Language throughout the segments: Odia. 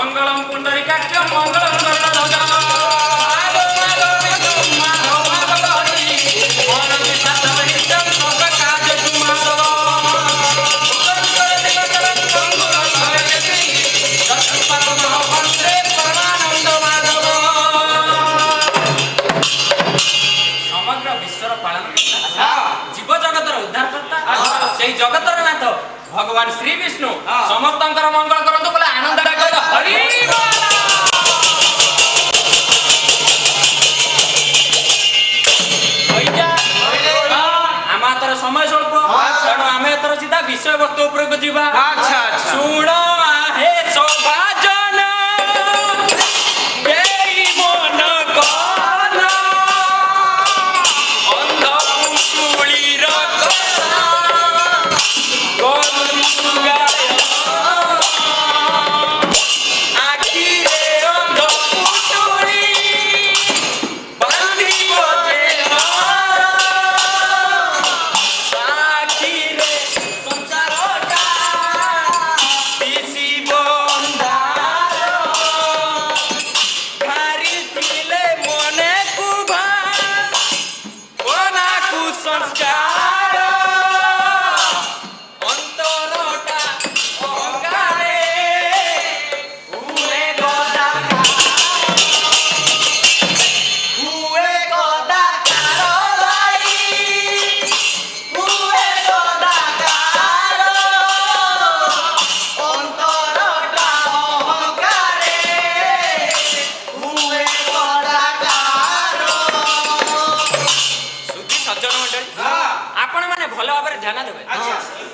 मंगलम पुंडरीकाक्ष मंगलम गरुड़ध्वज जगतर नाथ भगवान श्री विष्णु समस्त मंगल करंतु बोले आनंद डाक हरि आम तर समय स्वल्प तेणु आम एथर सीधा विषय वस्तु उपरको जीवा शुण हे सौभाजन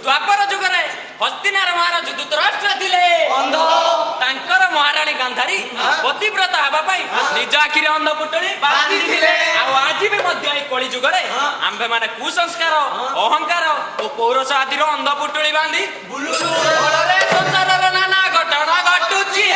द्वापर जुगरे हस्तिनार महाराज धृतराष्ट्र थिले तांकर महाराणी गांधारी पतिव्रत हेबा पई निज आखिरे अंध पुटली बांधी थिले आज भी मध्य ए कली जुगरे आंबे माने कुसंस्कार अहंकार और पौरुष आदिर अंध पुटली बांधी बुलुलु फलरे संसारर नाना घटना घटुची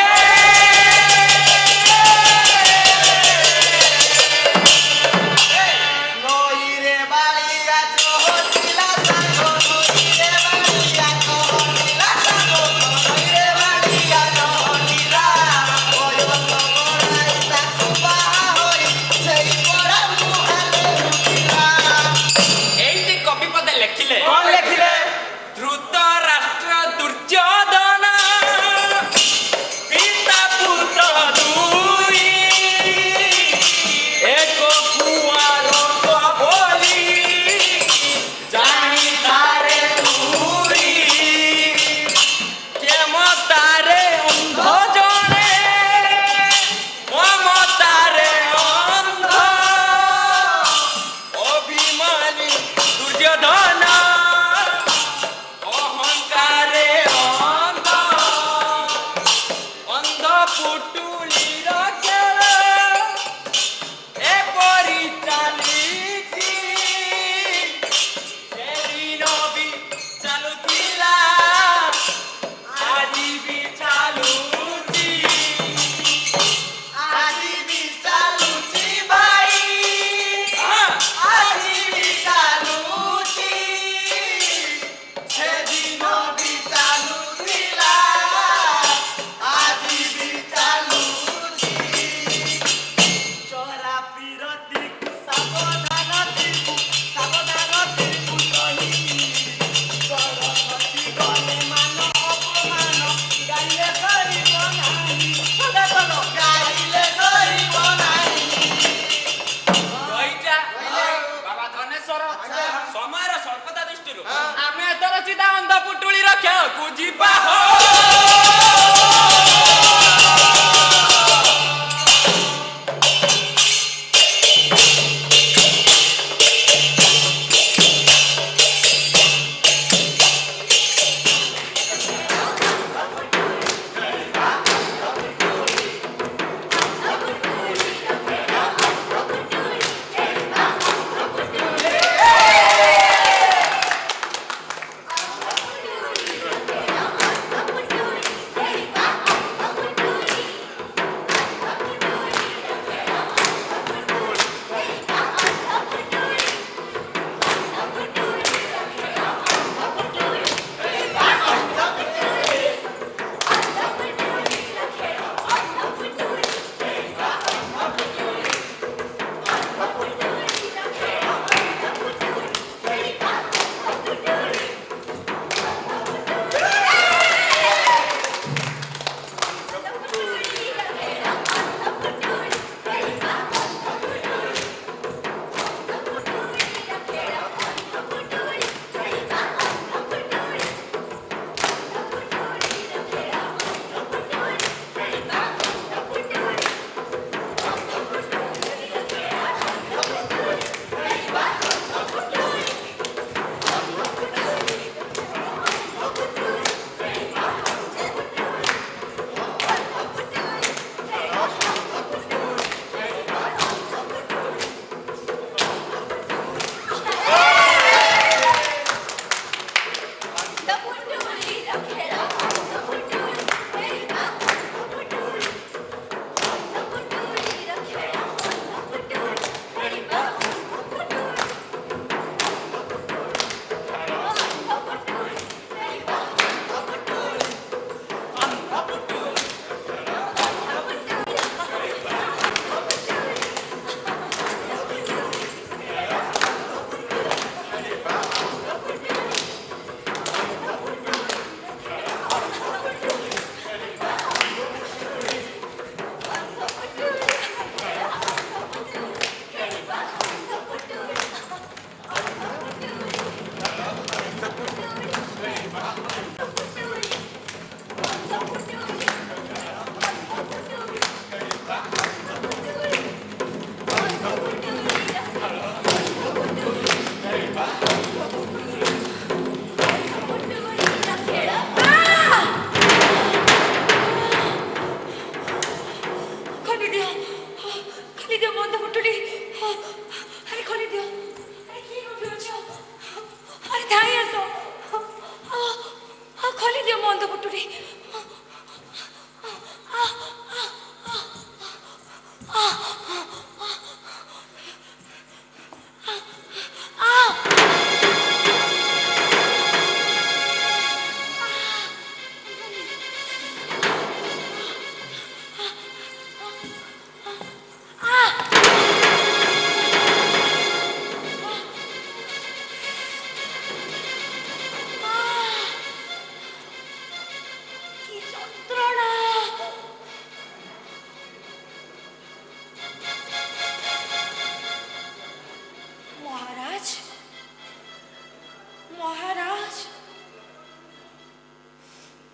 महाराज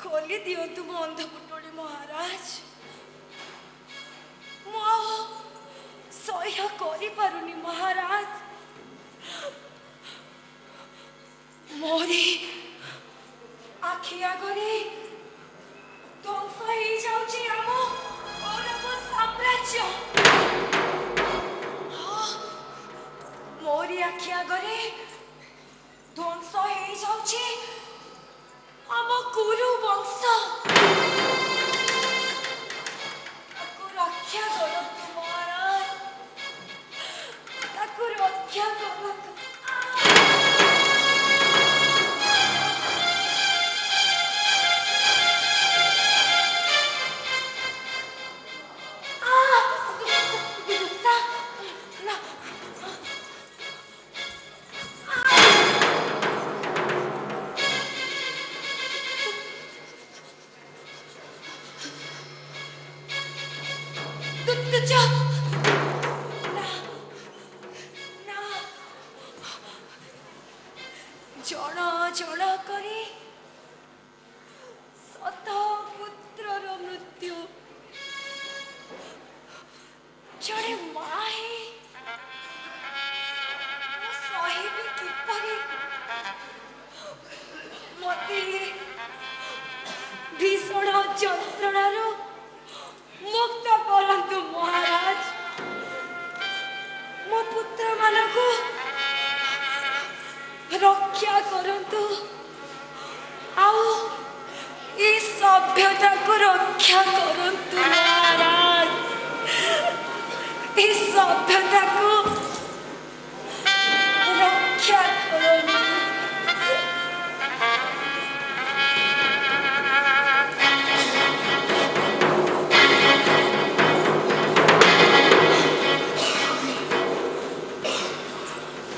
खोली दियंतु मो अंध पुटोली महाराज मो सह्य करि पारुनी महाराज मोरी आखि आगरे ध्वंस हो जाउची आम कौरव साम्राज्य मोरी आखि आगरे ध्वंस हो जाउची आम गुरु वंश ताकू रक्षा करतु महाराज ताकू रक्षा करतु जण जण करी सत पुत्रर मृत्यु जड़े माए सहिबी किपरि मते भीषण जंत्रणार मुक्त करंतु महाराज मो पुत्र मानकु रक्षा करंतु आउ ई सभ्यता को रक्षा करंतु महाराज ई सभ्यता को रक्षा करंतु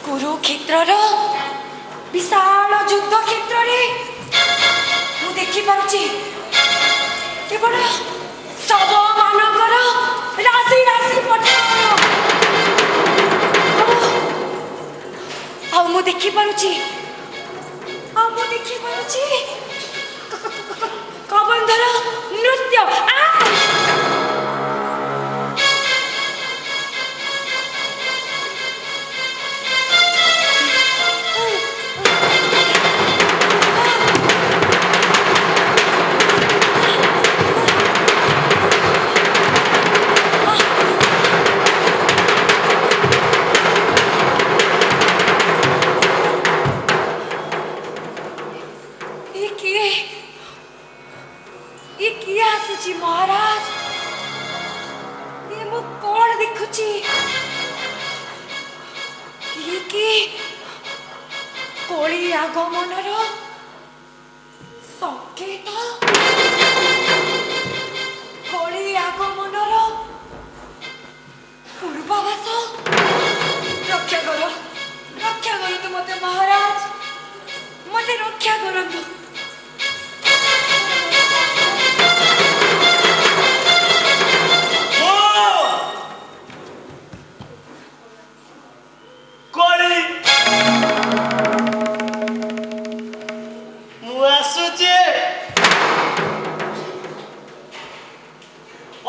कुरुक्षेत्र विशाल युद्ध क्षेत्र मु देखी पारुची केवल शव मानकर राशि राशि पठार मु देखी पारुची कबंधर नृत्य महाराज ये मु कौन देखुची कि कोली आगमनर संकेत कोली आगमनर पूर्वाभास रक्षा करंतु मते महाराज मते रक्षा करंतु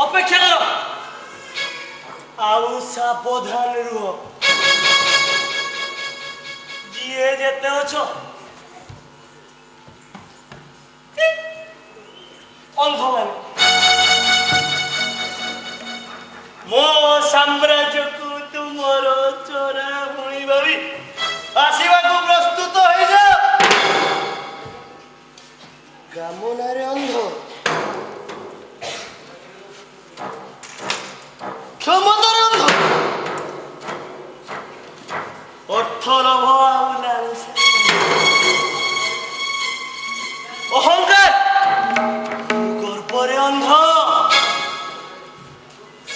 अपेक्षा करो आउ सावधान रुह जीए जेते अछो अंध माने मो साम्राज्य को तुमर चोरा भूमि भावी आसीबा को प्रस्तुत हो जा गामनारे अंध क्षमतार अंध अर्थर अहंकार गर्भरे अंध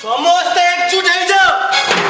समस्त एकजुट हो जाओ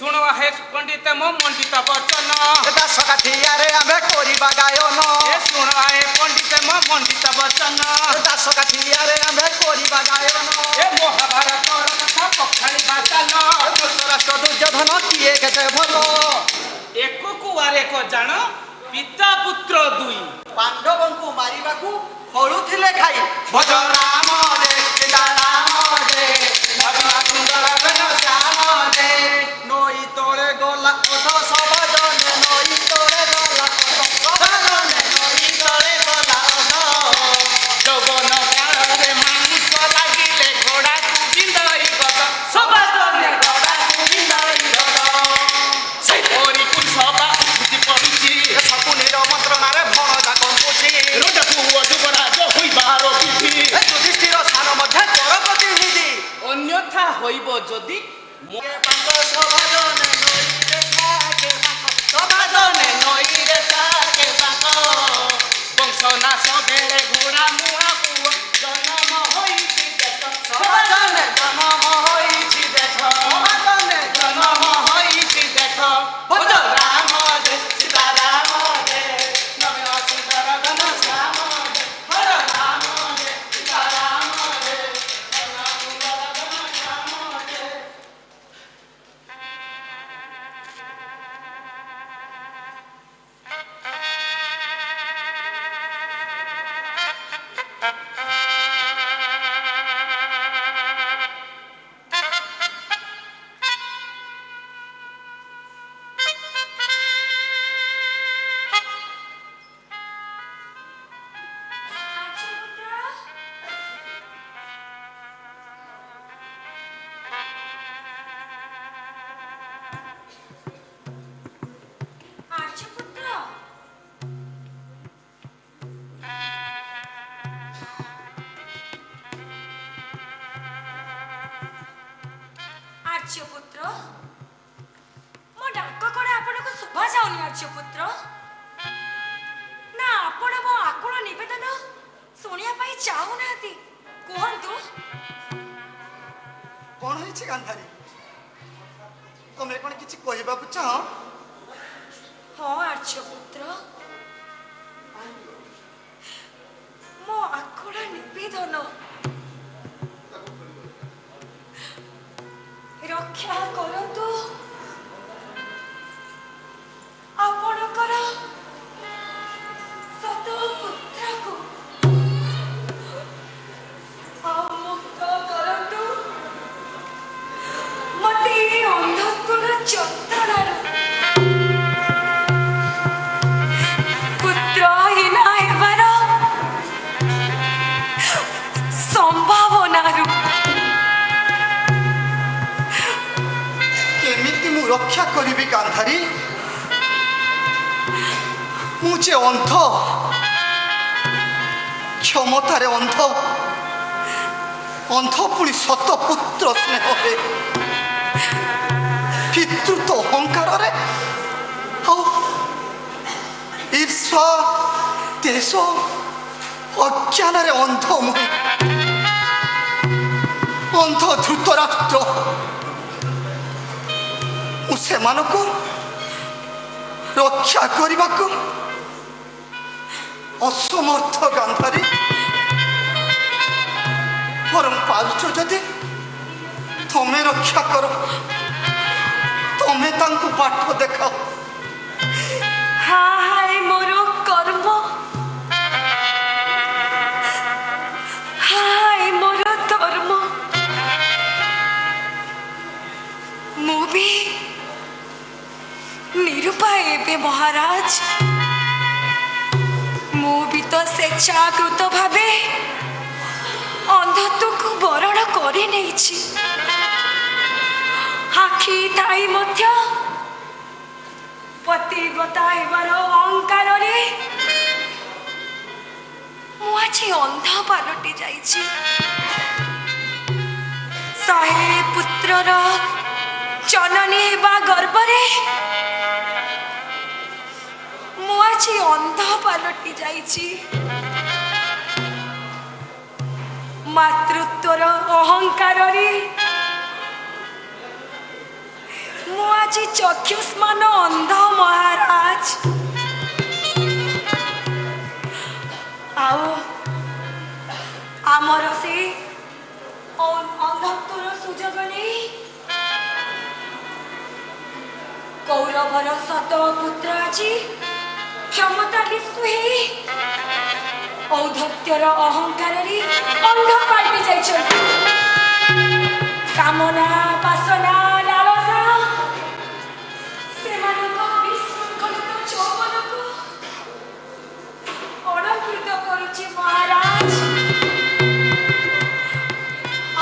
ଶୁଣ ହେ ପଣ୍ଡିତ ମୋ ମଣ୍ଡିତ ବଚନ ଦାସ କାଠିଆରେ ଆମେ କରିବା ଗାୟନ ଏ ଶୁଣ ହେ ପଣ୍ଡିତ ମୋ ମଣ୍ଡିତ ବଚନ ଦାସ କାଠିଆରେ ଆମେ କରିବା ଗାୟନ ଏ ମହାଭାରତର କଥା ପଖାଳିବା ଚାଲ ଧୃତରାଷ୍ଟ୍ର ଦୁର୍ଯ୍ୟୋଧନ କିଏ କେତେ ଭଲ ଏକକୁ ଆରେକ ଜାଣ ପିତା ପୁତ୍ର ଦୁଇ ପାଣ୍ଡବଙ୍କୁ ମାରିବାକୁ ହଳୁଥିଲେ ଖାଇ ଭଜ ରାମ ଦେ ସୀତା ରାମ ଦେ ଭଜନ ସୁନ୍ଦର ଘନ ଶ୍ୟାମ ଦେ ନଈ ତଳେ ଗଲା ଅଧ ସଭଜନେ ନଈ ତଳେ ଗଲା ଅଧ ସଭଜନେ ନଈ ତଳେ ଗଲା ଅଧ ଯୌବନ କାଳରେ ମାଂସ ଲାଗିଲେ ଘୋଡ଼ାକୁ ବିନ୍ଧଇ ଗଦ ସବାଦନେ ଘୋଡ଼ାକୁ ବିନ୍ଧଇ ଗଦ ସେପରି କୁଶବା ଉଠି ପଡୁଛି ଶକୁନିର ମନ୍ତ୍ରଣାରେ ଭଣଜା କମ୍ପୁଛି ରୋଜକୁ ଯୁବରାଜ ହୋଇବାର ବିଧି ଯୁଧିଷ୍ଠିର ସ୍ଥାନ ମଧ୍ୟ କର ପ୍ରତିନିଧି ଅନ୍ୟଥା ହୋଇବ ଯଦି ପାଙ୍କ ସଭଜନେ ନଈରେ থাকে ପାଙ୍କ ସଭଜନେ ନଈରେ থাকে ପାଙ୍କ ବଂଶ ନାଶ ବେଳେ ଘୋଡ଼ା ମୁହାଁ ପୁଅ ଜନ୍ମ ହୋଇଛି ଦେଖ ସଭଜନେ ଜନମ ହୋଇଛି ଦେଖ ସଭଜନେ ଜନମ ହୋଇଛି ଦେଖ ଭଜ ରାମ ଦେ ସୀତା ରାମ ଦେ ନବୀନ ସୁନ୍ଦର ଘନ ଶ୍ୟାମ ଦେ ଭଜ ରାମ ଦେ ସୀତା ରାମ ଦେ ନବୀନ ସୁନ୍ଦର ଘନ ଶ୍ୟାମ ଦେ ଆର୍ଯ୍ୟପୁତ୍ର ଆର୍ଯ୍ୟପୁତ୍ର ମୋ ଡାକ କଣ ଆପଣଙ୍କୁ ଶୁଭା ଯାଉନି ଆର୍ଯ୍ୟପୁତ୍ର ନା ଆପଣ ମୋ ଆକୁଳ ନିବେଦନ ଶୁଣିବା ପାଇଁ ଚାହୁଁନାହାନ୍ତି କୁହନ୍ତୁ କଣ ହେଇଛି ଗାନ୍ଧାରୀ ତମେ କଣ କିଛି କହିବାକୁ ଚାହ ହଁ ଆର୍ଯ୍ୟପୁତ୍ର ମୋ ଆକୁଳ ନିବେଦନ ରକ୍ଷା କରନ୍ତୁ ଆପଣଙ୍କର ସତ ପୁତ୍ରକୁ ଆଉ ମୁକ୍ତ କରନ୍ତୁ ମତେ ଏ ଅନ୍ଧତ୍ୱର ଯନ୍ତ୍ରଣାରୁ ପୁତ୍ରହୀନ ହେବାର ସମ୍ଭାବନାରୁ କେମିତି ମୁଁ ରକ୍ଷା କରିବି ଗାନ୍ଧାରୀ ମୁଁ ଯେ ଅନ୍ଧ କ୍ଷମତାରେ ଅନ୍ଧ ଅନ୍ଧ ପୁଣି ସତ ପୁତ୍ର ସ୍ନେହରେ ପିତୃତ୍ୱ ଅହଙ୍କାରରେ ଆଉ ଈର୍ଷା ଦେଶ ଅଜ୍ଞାନରେ ଅନ୍ଧ ମୁଁ ଅନ୍ଧ ଧୃତରାଷ୍ଟ୍ର ମୁଁ ସେମାନଙ୍କୁ ରକ୍ଷା କରିବାକୁ ଅସମର୍ଥ ଗାନ୍ଧାରୀ ବରଂ ପାରୁଛ ଯଦି ତମେ ରକ୍ଷା କର ତମେ ତାଙ୍କୁ ବାଟ ଦେଖାଅ ହାୟ ମୋର କର୍ମ ହାୟ ମୋର ଧର୍ମ ମୁଁ ବି ନିରୁପାୟ ଏବେ ମହାରାଜ ମୁଁ ବି ତ ସ୍ୱେଚ୍ଛାକୃତ ଭାବେ ଅନ୍ଧତ୍ୱକୁ ବରଣ କରି ନେଇଛି ଆଖି ଥାଇ ମଧ୍ୟ ପତିବ୍ରତା ହେବାର ଅହଙ୍କାରରେ ମୁଁ ଆଜି ଅନ୍ଧ ପାଲଟି ଯାଇଛି ଶହେ ପୁତ୍ରର ଜନନୀ ହେବା ଗର୍ବରେ ମୁଁ ଆଜି ଅନ୍ଧ ପାଲଟି ଯାଇଛି ମାତୃତ୍ୱର ଅହଙ୍କାରରେ ମୁଁ ଆଜି ଚକ୍ଷୁଷ୍ମାନ ଅନ୍ଧ ମହାରାଜ। ଆଉ ଆମର ସେ ଅନ୍ଧତ୍ୱର ସୁଯୋଗ ନେଇ କୌରବର ସତ ପୁତ୍ର ଆଜି କ୍ଷମତା ବିଶୁ ହେଇ ଔଦ୍ଧତ୍ୟର ଅହଙ୍କାରରେ ଅନ୍ଧ ପାଲଟି ଯାଇଛନ୍ତି। କାମନା ବାସନା ଲାଳସା ସେମାନଙ୍କ ବିଶୃଙ୍ଖଳିତ ଯୌବନକୁ ଅଳଙ୍କୃତ କରୁଛି ମହାରାଜ।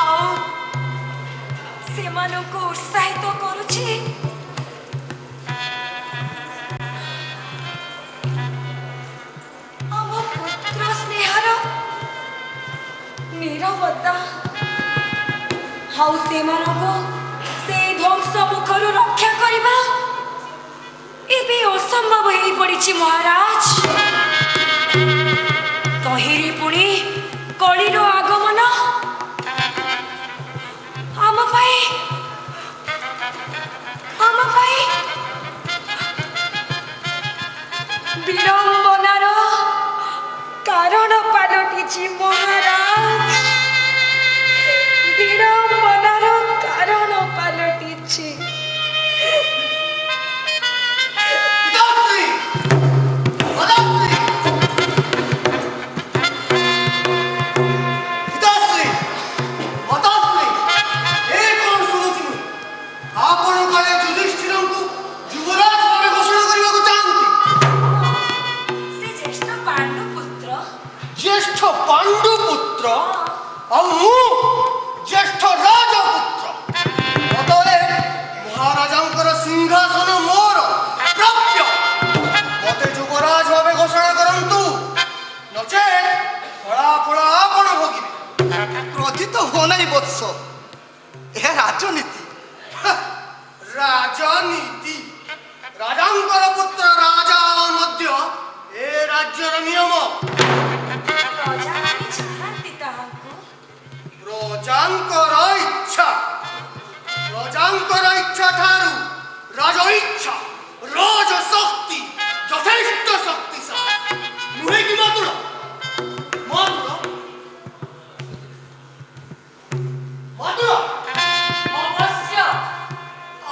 ଆଉ ସେମାନଙ୍କୁ ଉତ୍ସାହିତ କରୁଛି ଆମ ପୁତ୍ର ସ୍ନେହର ନିରବତା। ଆଉ ସେମାନଙ୍କୁ ସେ ଧ୍ୱଂସ ମୁଖରୁ ରକ୍ଷା କରିବା ଏବେ ଅସମ୍ଭବ ହେଇପଡ଼ିଛି ମହାରାଜ। ତହିଁରେ ପୁଣି କଳିର ଆଗମନ ଆମ ପାଇଁ ବିଡ଼ମ୍ବନାର କାରଣ ପାଲଟିଛି ମହାରାଜ। ବିଡ଼ମ୍ବନାର କାରଣ ପାଲଟିଛି। ପିତାଶ୍ରୀ! ମାତାଶ୍ରୀ! ପିତାଶ୍ରୀ! ମାତାଶ୍ରୀ! ଏ କଣ ଶୁଣୁଛି ମୁଁ? ଆପଣ କାଳେ ଯୁଧିଷ୍ଠିରଙ୍କୁ ଯୁବରାଜ ଭାବେ ଘୋଷଣା କରିବାକୁ ଚାହାନ୍ତି? ସେ ଜ୍ୟେଷ୍ଠ ପାଣ୍ଡୁ ପୁତ୍ର। ଜ୍ୟେଷ୍ଠ ପାଣ୍ଡୁ ପୁତ୍ର ଆଉ ମୁଁ ଜ୍ୟେଷ୍ଠ ରାଜପୁତ୍ର। ଅତଏବ ମହାରାଜାଙ୍କର ସିଂହାସନ ମୋର ପ୍ରାପ୍ୟ। ମତେ ଯୁବରାଜ ଭାବେ ଘୋଷଣା କରନ୍ତୁ, ନଚେତ୍ ଫଳାଫଳ ଆପଣ ଭୋଗିବେ। କ୍ରୋଧିତ ହୁଅ ନାହିଁ ବତ୍ସ, ଏହା ରାଜନୀତି। ରାଜନୀତି? ରାଜାଙ୍କର ପୁତ୍ର ରାଜା ମଧ୍ୟ ଏ ରାଜ୍ୟର ନିୟମ। ପ୍ରଜାମାନେ ଚାହାନ୍ତି ତାହାକୁ। ପ୍ରଜାଙ୍କର ଇଚ୍ଛା ଠାରୁ ରାଜ ଇଚ୍ଛା ରାଜ ଶକ୍ତି ଯଥେଷ୍ଟ ଶକ୍ତିଶାଳୀ ନୁହେଁ କି ମାତୁଳ?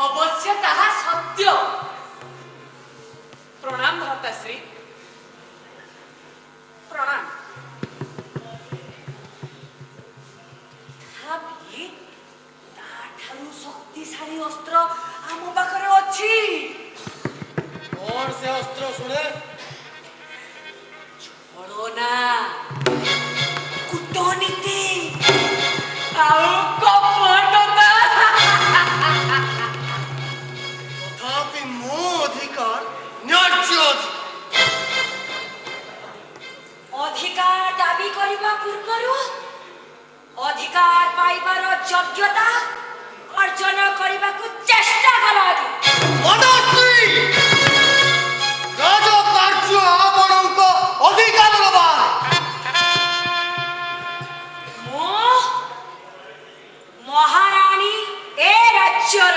ଅବଶ୍ୟ ତାହା ସତ୍ୟ। ପ୍ରଣାମ ଭ୍ରାତାଶ୍ରୀ, ପ୍ରଣାମ। ତଥାପି ତାଠାରୁ ଶକ୍ତିଶାଳୀ ଅସ୍ତ୍ର ଆମ ପାଖରେ ଅଛି। କଣ ସେ ଅସ୍ତ୍ର ଶୁଣେ? ଛଳନା, କୂଟନୀତି ଆଉ କପଟତା। ତଥାପି ମୋ ଅଧିକାର ନ୍ୟାଯ୍ୟ ଅଧିକାର ଦାବି କରିବା ପୂର୍ବରୁ ଅଧିକାର ପାଇବାର ଯୋଗ୍ୟତା ଅର୍ଜନ କରିବାକୁ ଚେଷ୍ଟା କର। ମାତାଶ୍ରୀ! ରାଜ କାର୍ଯ୍ୟ ଆପଣଙ୍କ ଅଧିକାରର ବାହାରେ। ମୁଁ ମହାରାଣୀ ଏ ରାଜ୍ୟର।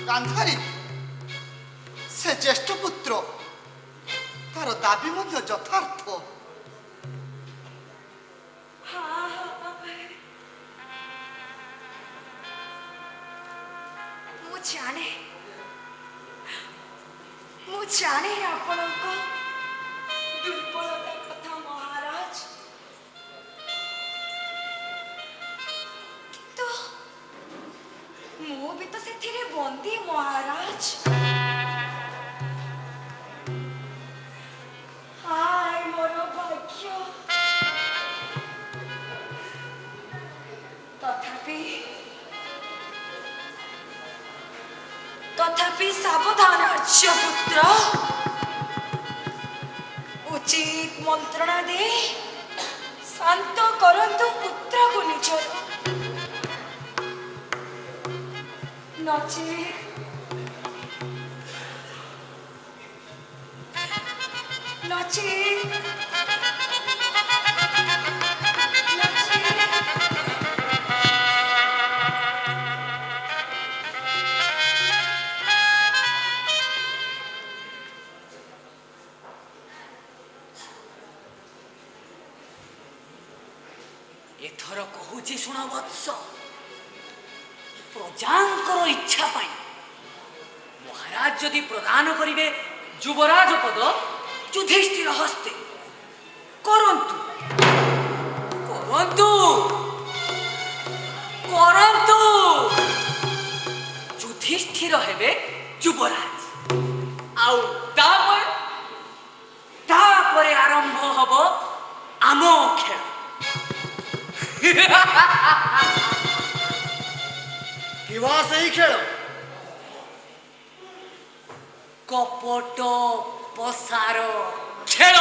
ଗାନ୍ଧାରୀ, ସେ ଜ୍ୟେଷ୍ଠ ପୁତ୍ର, ତାର ଦାବି ମଧ୍ୟ ଯଥାର୍ଥ। ମୁଁ ଜାଣେ ଆପଣଙ୍କ ଦୁର୍ବଳତା କଥା ମହାରାଜ, କିନ୍ତୁ ମୁଁ ବି ତ ସେଥିରେ ବନ୍ଦୀ ମହାରାଜ। ହାୟ ମୋର ଭାଗ୍ୟ। ତଥାପି ସାବଧାନ ଆର୍ଯ୍ୟପୁତ୍ର, ଉଚିତ ମନ୍ତ୍ରଣା ଦେଇ ଶାନ୍ତ କରନ୍ତୁ ପୁତ୍ରକୁ ନିଜର। ନଚେତ୍ प्रजांकर इच्छा पाई महाराज जदि प्रदान करिवे युवराज पद युधिष्ठिर हस्ते करंतु करंतु करंतु युधिष्ठिर हेबे युवराज आउ तापरे आरंभ हब आम खेल किवा सही खेल कपट पसार खेल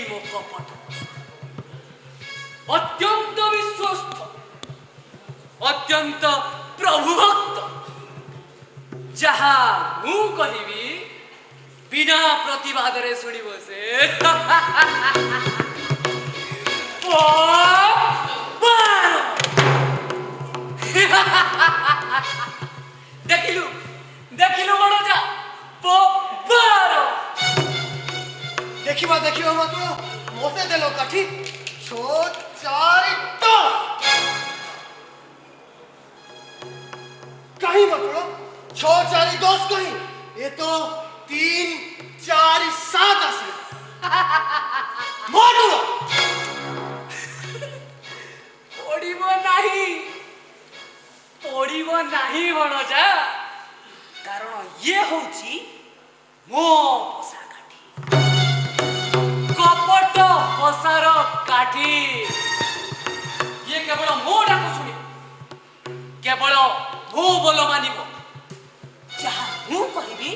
मो कपट अत्यंत विश्वस्त अत्यंत प्रभुभक्त जहा मु कहिबी बिना प्रतिवाद रे सुनिब से देखिलु देखिलु मनोजा देखिबा मत मोते देलो काठी छो चारि तो कहीं मतलब 6 4 10 कहीं ये तो 3 4 7 आसे मोटुलो पड़िबो नाही मनोजा कारण ये होची मो पोसा काठी कपट पोसार काठी ये केवल मो डाको सुनी केवल मो बोलो मानिबो जहा मु कहबी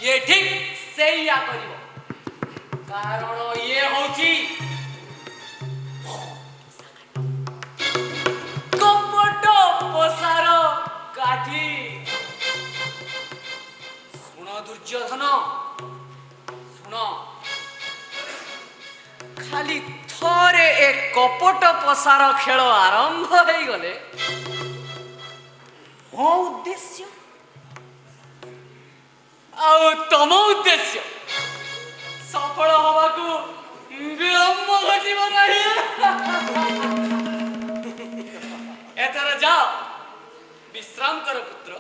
ये ठीक सेया करिवो कारण ये होची कपट पोसार काठी सुन दुर्योधन सुन खाली थरे एक कपट पोसार खेल आरंभ हो गले मो उद्देश्य आउ तम उद्देश्य सफल हवाकू विलंब घटिब नहीं एथर जाओ विश्राम करो पुत्र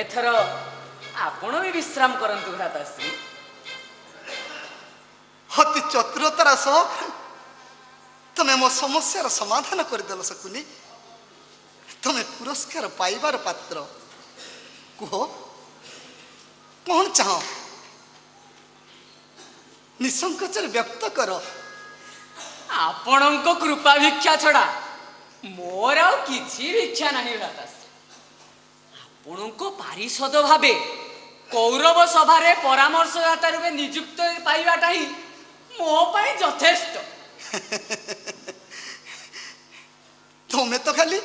एथर आपण भी विश्राम करंतु भ्राताश्री अति चतुरतार सह तमे मो समस्यार समाधान करदेल सकुनी तमे पुरस्कार पाइबार पात्र कुह कौन चाह निसंकोचर व्यक्त कर आपणक कृपा भिक्षा छड़ा मोर आउ किछि इच्छा नहीं भ्राताश्री आपणक पारिषद भावे कौरव सभारे परामर्शदाता रूपे नियुक्त पाइबाटा ही मो पाई यथेष्ट तमे तो खाली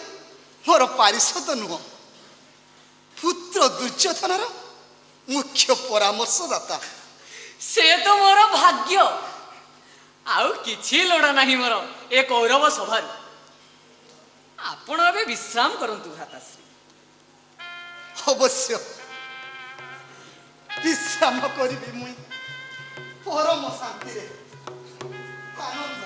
मोर पारिषद नुह पुत्र दुर्योधनर मुख्य परामर्शदाता से तो मोर भाग्य आउ किछि लोड़ नहीं मोर ए कौरव सभा आपण अबे विश्राम करंतु भ्राताश्री अवश्य विश्राम करी मुई परम शांति रे आनंद